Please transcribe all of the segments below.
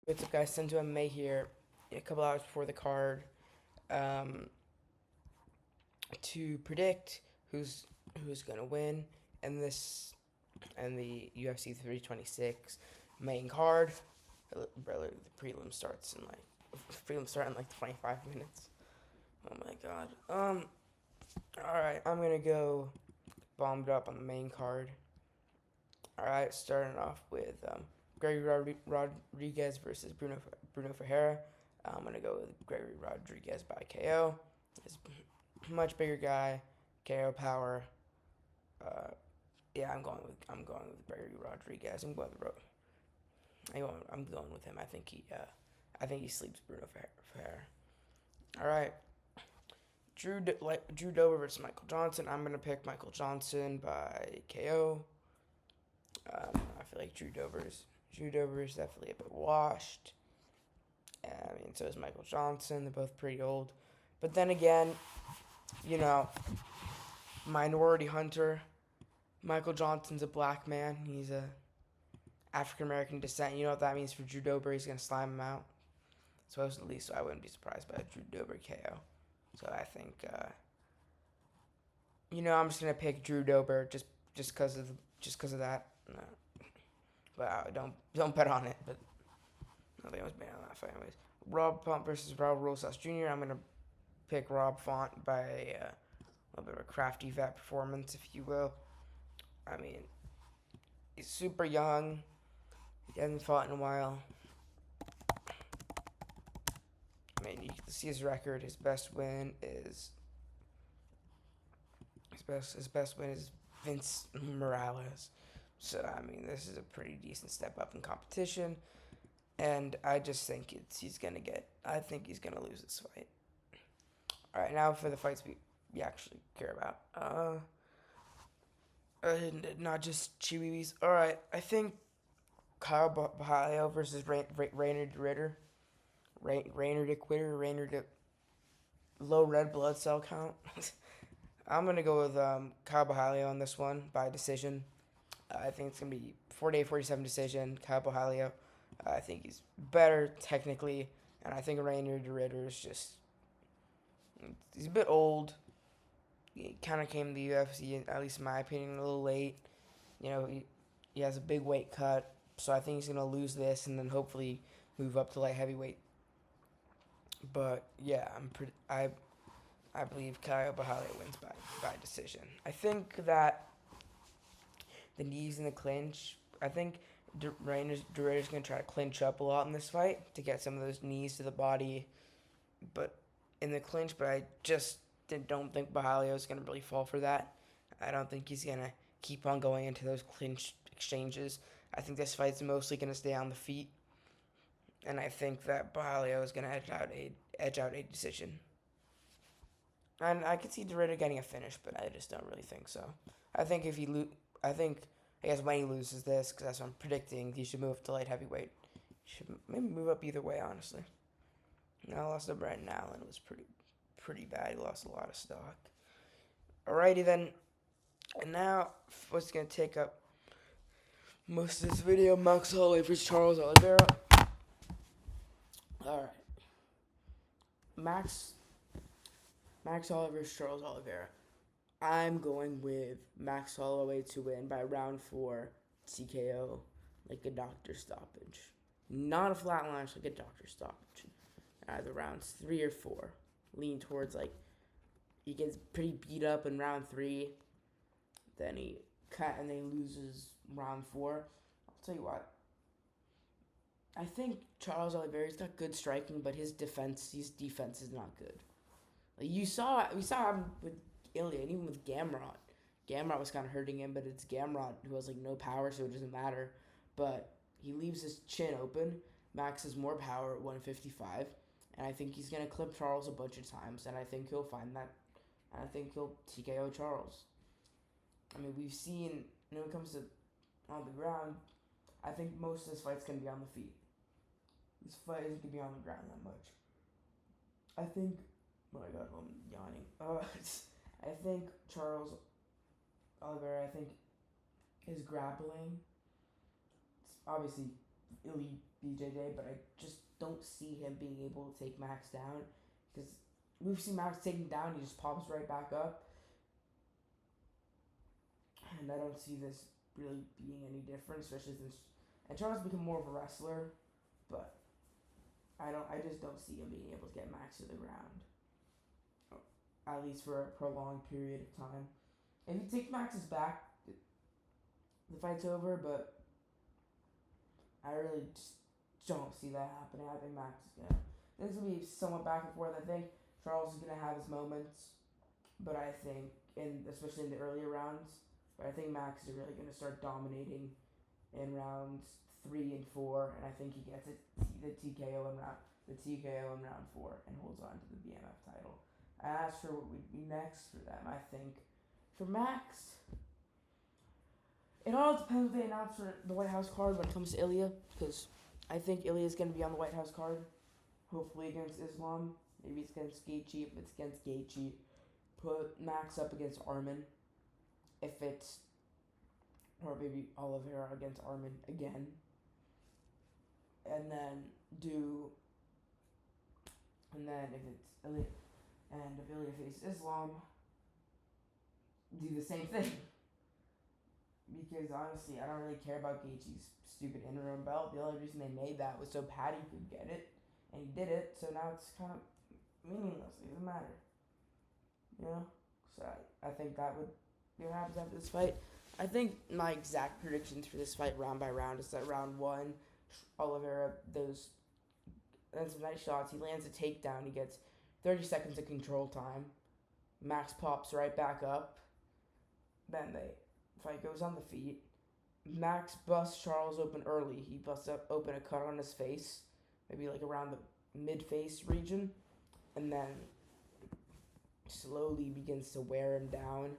What's up, guys? Sent to MMA here a couple hours before the card um, to predict who's gonna win in this and the UFC 326 main card. Brother, the prelim start in like 25 minutes. Oh my god. All right, I'm gonna go bombed up on the main card. All right, starting off with Gregory Rodriguez versus Bruno Ferreira. I'm gonna go with Gregory Rodriguez by KO. He's a much bigger guy, KO power. Uh, yeah, I'm going with Gregory Rodriguez. I'm going with him. I think he sleeps Bruno Ferreira. All right, Drew Dober versus Michael Johnson. I'm gonna pick Michael Johnson by KO. I feel like Drew Dober is definitely a bit washed. I mean, so is Michael Johnson. They're both pretty old. But then again, you know, minority hunter. Michael Johnson's a black man. He's a African American descent. You know what that means for Drew Dober? He's gonna slime him out. So at least I wouldn't be surprised by a Drew Dober KO. So I think, I'm just gonna pick Drew Dober just because of that. No. But don't bet on it. But nothing was betting on that fight anyways. Rob Font versus Raul Rosas Jr. I'm gonna pick Rob Font by a little bit of a crafty vet performance, if you will. I mean, he's super young. He hasn't fought in a while. I mean, you can see his record. His best win is Vince Morales. So I mean, this is a pretty decent step up in competition, and I just think I think he's gonna lose this fight. All right, now for the fights we actually care about. Not just Chiwis. All right, I think Kyle Bahalio versus Rainer Ritter. Rainer de Quitter. Rainer de low red blood cell count. I'm gonna go with Kyle Bahalio on this one by decision. I think it's gonna be 48-47 decision. Kyle Bahalio. I think he's better technically, and I think Rainer de Ritter is just he's a bit old. He kind of came to the UFC, at least in my opinion, a little late. He has a big weight cut, so I think he's gonna lose this and then hopefully move up to light heavyweight. But yeah, I believe Kyle Bahalio wins by decision. I think that the knees in the clinch. I think Rainer's going to try to clinch up a lot in this fight to get some of those knees to the body, but in the clinch. But I just don't think Bahalio is going to really fall for that. I don't think he's going to keep on going into those clinch exchanges. I think this fight's mostly going to stay on the feet, and I think that Bahalio is going to edge out a decision. And I could see Dorito getting a finish, but I just don't really think so. I think if I guess when he loses this, because that's what I'm predicting, he should move up to light heavyweight. He should maybe move up either way, honestly. Now, lost to Brendan Allen. It was pretty bad. He lost a lot of stock. Alrighty then. And now, what's going to take up most of this video, Max Holloway versus Charles Oliveira. Alright. Max Holloway versus Charles Oliveira. I'm going with Max Holloway to win by round 4 TKO, like a doctor stoppage. Not a flat line, like a doctor stoppage. Either rounds 3 or 4. Lean towards he gets pretty beat up in round 3. Then he loses round 4. I'll tell you what. I think Charles Oliveira's got good striking, but his defense is not good. We saw him with Ilya, and even with Gamrot. Gamrot was kind of hurting him, but it's Gamrot who has no power, so it doesn't matter. But he leaves his chin open. Max has more power at 155, and I think he's gonna clip Charles a bunch of times, and I think he'll find that. And I think he'll TKO Charles. I mean, we've seen when it comes to on the ground, I think most of this fight's gonna be on the feet. This fight isn't gonna be on the ground that much. I think. Oh my god, I'm yawning. I think Charles Oliveira, his grappling, it's obviously elite BJJ, but I just don't see him being able to take Max down because we've seen Max take him down, he just pops right back up, and I don't see this really being any different, especially since and Charles become more of a wrestler, but I just don't see him being able to get Max to the ground, at least for a prolonged period of time. If he takes Max's back, the fight's over, but I really just don't see that happening. I think Max is gonna. This will be somewhat back and forth. I think Charles is gonna have his moments, but I think, especially in the earlier rounds, but I think Max is really gonna start dominating in rounds 3 and 4, and I think he gets the TKO in round 4 and holds on to the BMF title. As for what would be next for them, I think for Max, it all depends what they announce for the White House card when it comes to Ilya, because I think Ilya is going to be on the White House card, hopefully against Islam. Maybe it's against Gaethje. If it's against Gaethje, put Max up against Arman. If it's, or maybe Oliveira against Arman again. And then if it's Ilya, and if Ilya faces Islam, do the same thing. Because honestly, I don't really care about Gaethje's stupid interim belt. The only reason they made that was so Paddy could get it, and he did it. So now it's kind of meaningless. It doesn't matter, you know. So I think that would be what happens after this fight. I think my exact predictions for this fight, round by round, is that round 1, Oliveira lands some nice shots. He lands a takedown. He gets 30 seconds of control time. Max pops right back up. Then the fight goes on the feet. Max busts Charles open early. He busts open a cut on his face, maybe like around the mid-face region, and then slowly begins to wear him down.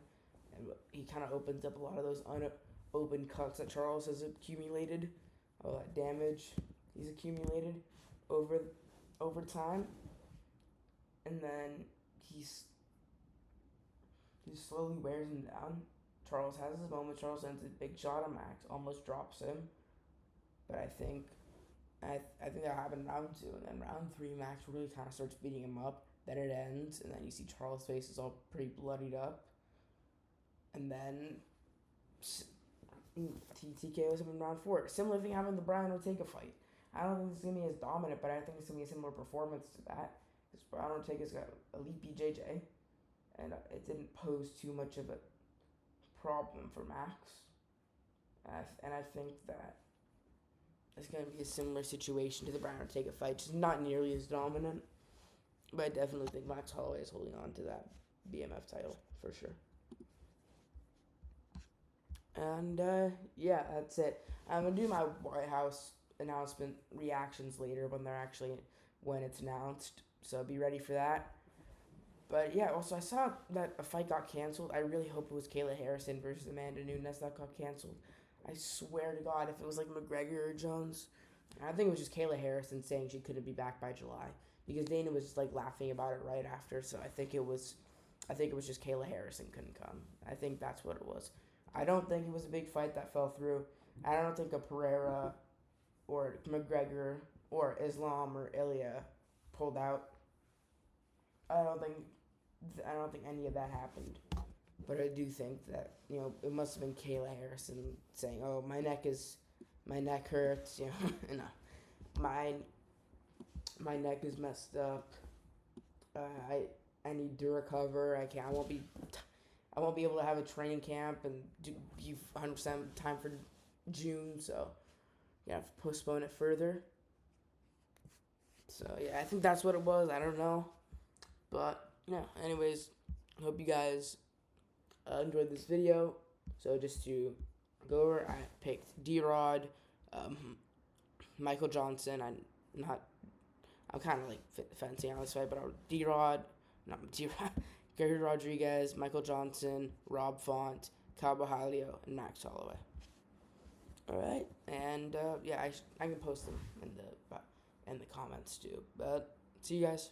And he kind of opens up a lot of those unopened cuts that Charles has accumulated, all that damage he's accumulated over time. And then he slowly wears him down. Charles has his moment. Charles sends a big shot on Max, almost drops him. But I think that happened in round 2, and then round 3, Max really kind of starts beating him up. Then it ends, and then you see Charles' face is all pretty bloodied up. And then TKOs him in round 4. Similar thing happened in the Brian Ortega fight. I don't think it's going to be as dominant, but I think it's going to be a similar performance to that. Because Brian Ortega's got elite BJJ, and it didn't pose too much of a problem for Max. And I think that it's going to be a similar situation to the Brian Ortega fight, just not nearly as dominant. But I definitely think Max Holloway is holding on to that BMF title for sure. And yeah, that's it. I'm gonna do my White House announcement reactions later when it's announced. So be ready for that. But yeah, also I saw that a fight got canceled. I really hope it was Kayla Harrison versus Amanda Nunes that got canceled. I swear to God, if it was like McGregor or Jones, I think it was just Kayla Harrison saying she couldn't be back by July, because Dana was just like laughing about it right after. So I think it was just Kayla Harrison couldn't come. I think that's what it was. I don't think it was a big fight that fell through. I don't think a Pereira or McGregor or Islam or Ilya pulled out. I don't think any of that happened. But I do think that, it must have been Kayla Harrison saying, "Oh, my neck hurts, and my neck is messed up. I need to recover. I won't be able to have a training camp and be 100% time for June, so you have to postpone it further." So yeah, I think that's what it was. I don't know, but yeah. Anyways, hope you guys enjoyed this video. So just to go over, I picked D-Rod, Michael Johnson. I'm kind of like fencing on this fight, but Gary Rodriguez, Michael Johnson, Rob Font, Kyle Bahalio, and Max Holloway. All right, and yeah, I can post them in the comments too. But see you guys.